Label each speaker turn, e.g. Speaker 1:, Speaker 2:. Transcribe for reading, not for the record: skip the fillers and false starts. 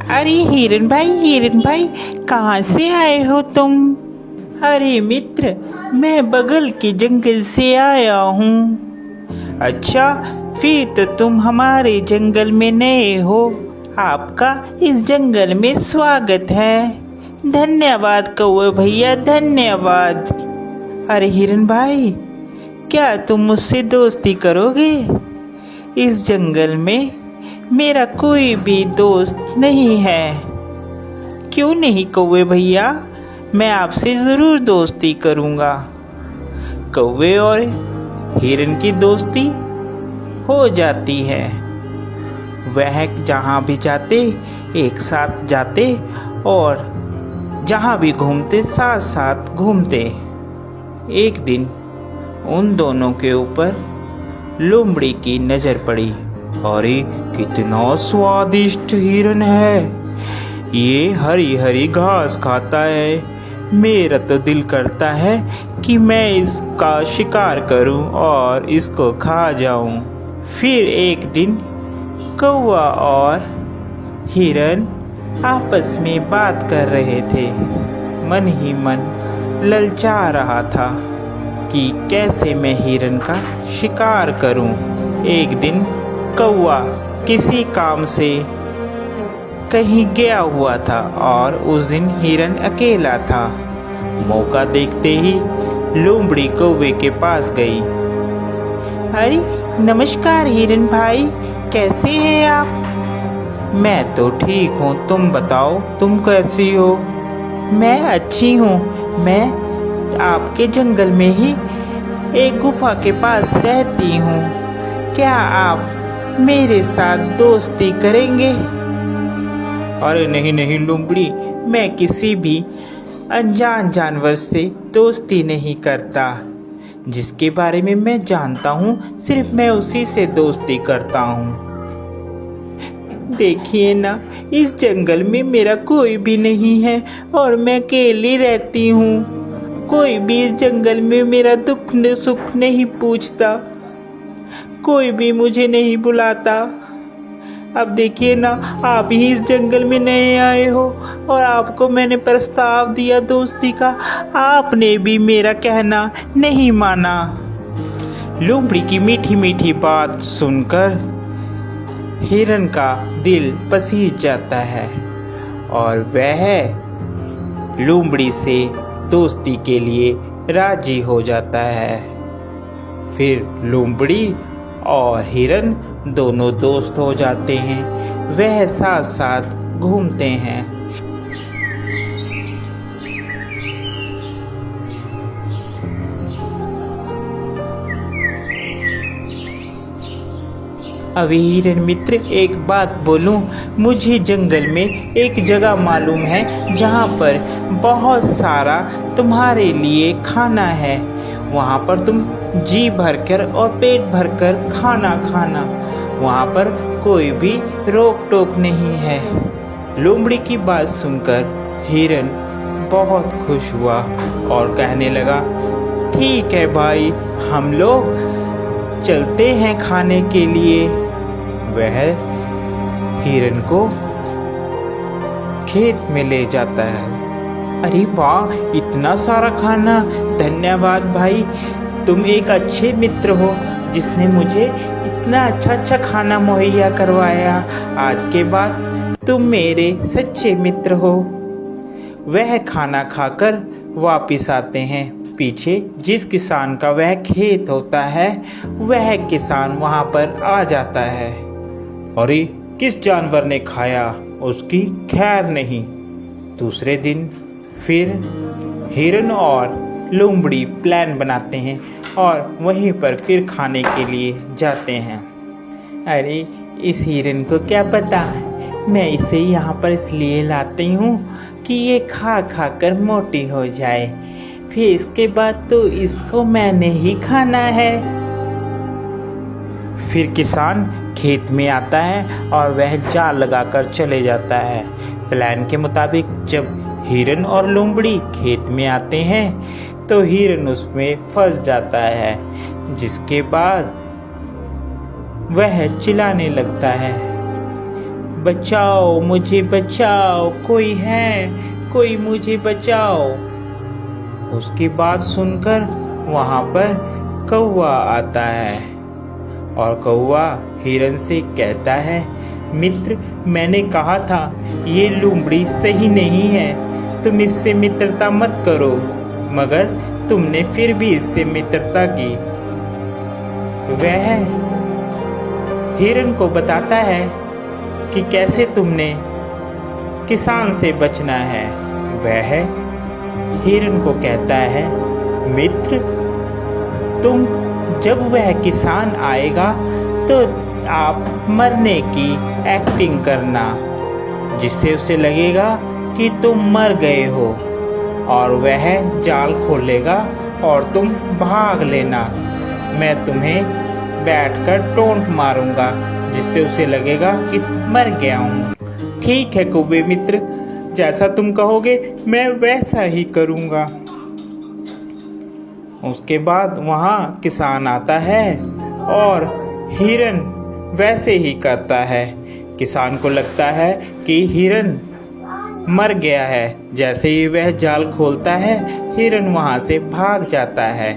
Speaker 1: अरे हिरन भाई कहाँ से आए हो तुम? अरे मित्र, मैं बगल के जंगल से आया हूँ। अच्छा, फिर तो तुम हमारे जंगल में नए हो। आपका इस जंगल में स्वागत है। धन्यवाद कौवे भैया, धन्यवाद। अरे हिरन भाई, क्या तुम मुझसे दोस्ती करोगे? इस जंगल में मेरा कोई भी दोस्त नहीं है। क्यों नहीं कौवे भैया, मैं आपसे ज़रूर दोस्ती करूँगा। कौवे और हिरन की दोस्ती हो जाती है। वह जहाँ भी जाते एक साथ जाते और जहाँ भी घूमते साथ साथ घूमते। एक दिन उन दोनों के ऊपर लोमड़ी की नज़र पड़ी। अरे कितना स्वादिष्ट हिरन है, ये हरी हरी घास खाता है। मेरा तो दिल करता है कि मैं इसका शिकार करूं और इसको खा जाऊं। फिर एक दिन कौवा और हिरन आपस में बात कर रहे थे। मन ही मन ललचा रहा था कि कैसे मैं हिरन का शिकार करूं। एक दिन कौवा किसी काम से कहीं गया हुआ था और उस दिन हिरन अकेला था। मौका देखते ही लोमड़ी कौवे के पास गई। अरे नमस्कार हिरन भाई, कैसे हैं आप? मैं तो ठीक हूँ, तुम बताओ तुम कैसी हो? मैं अच्छी हूँ। मैं आपके जंगल में ही एक गुफा के पास रहती हूँ। क्या आप मेरे साथ दोस्ती करेंगे? अरे नहीं नहीं लोमड़ी, मैं किसी भी अनजान जानवर से दोस्ती नहीं करता। जिसके बारे में मैं जानता हूँ सिर्फ मैं उसी से दोस्ती करता हूँ। देखिए ना, इस जंगल में मेरा कोई भी नहीं है और मैं अकेली रहती हूँ। कोई भी इस जंगल में मेरा दुख सुख नहीं पूछता, कोई भी मुझे नहीं बुलाता। अब देखिए ना, आप ही इस जंगल में नए आए हो और आपको मैंने प्रस्ताव दिया दोस्ती का, आपने भी मेरा कहना नहीं माना। लोमड़ी की मीठी मीठी बात सुनकर हिरन का दिल पसीज जाता है और वह लोमड़ी से दोस्ती के लिए राजी हो जाता है। फिर लोमड़ी और हिरन दोनों दोस्त हो जाते हैं। वह साथ साथ घूमते हैं। अभी हिरन मित्र, एक बात बोलूं, मुझे जंगल में एक जगह मालूम है जहाँ पर बहुत सारा तुम्हारे लिए खाना है। वहाँ पर तुम जी भरकर और पेट भरकर खाना खाना, वहाँ पर कोई भी रोक टोक नहीं है। लोमड़ी की बात सुनकर हिरन बहुत खुश हुआ और कहने लगा, ठीक है भाई, हम लोग चलते हैं खाने के लिए। वह हिरन को खेत में ले जाता है। अरे वाह, इतना सारा खाना! धन्यवाद भाई, तुम एक अच्छे मित्र हो जिसने मुझे इतना अच्छा खाना मुहैया करवाया। आज के बाद तुम मेरे सच्चे मित्र हो। वह खाना खाकर वापिस आते हैं। पीछे जिस किसान का वह खेत होता है, वह किसान वहाँ पर आ जाता है। अरे किस जानवर ने खाया, उसकी खैर नहीं। दूसरे दिन फिर हिरन और लोमड़ी प्लान बनाते हैं और वहीं पर फिर खाने के लिए जाते हैं। अरे इस हिरन को क्या पता, मैं इसे यहाँ पर इसलिए लाती हूँ कि ये खा खा कर मोटी हो जाए, फिर इसके बाद तो इसको मैंने ही खाना है। फिर किसान खेत में आता है और वह जाल लगाकर चले जाता है। प्लान के मुताबिक जब हिरन और लोमड़ी खेत में आते हैं तो हिरन उसमें फंस जाता है, जिसके बाद वह चिल्लाने लगता है, बचाओ, मुझे बचाओ, कोई है, कोई मुझे बचाओ। उसकी बात सुनकर वहाँ पर कौवा आता है और कौवा हिरन से कहता है, मित्र, मैंने कहा था ये लोमड़ी सही नहीं है, तुम इससे मित्रता मत करो, मगर तुमने फिर भी इससे मित्रता की। वह हिरन को बताता है कि कैसे तुमने किसान से बचना है। वह हिरन को कहता है, मित्र, तुम जब वह किसान आएगा तो आप मरने की एक्टिंग करना, जिससे उसे लगेगा कि तुम मर गए हो, और वह जाल खोलेगा और तुम भाग लेना। मैं तुम्हें बैठकर टोंट मारूंगा, जिससे उसे लगेगा कि मर गया हूँ। ठीक है कौवे मित्र, जैसा तुम कहोगे मैं वैसा ही करूँगा। उसके बाद वहाँ किसान आता है और हिरन वैसे ही करता है। किसान को लगता है कि हिरन मर गया है। जैसे ही वह जाल खोलता है, हिरन वहाँ से भाग जाता है।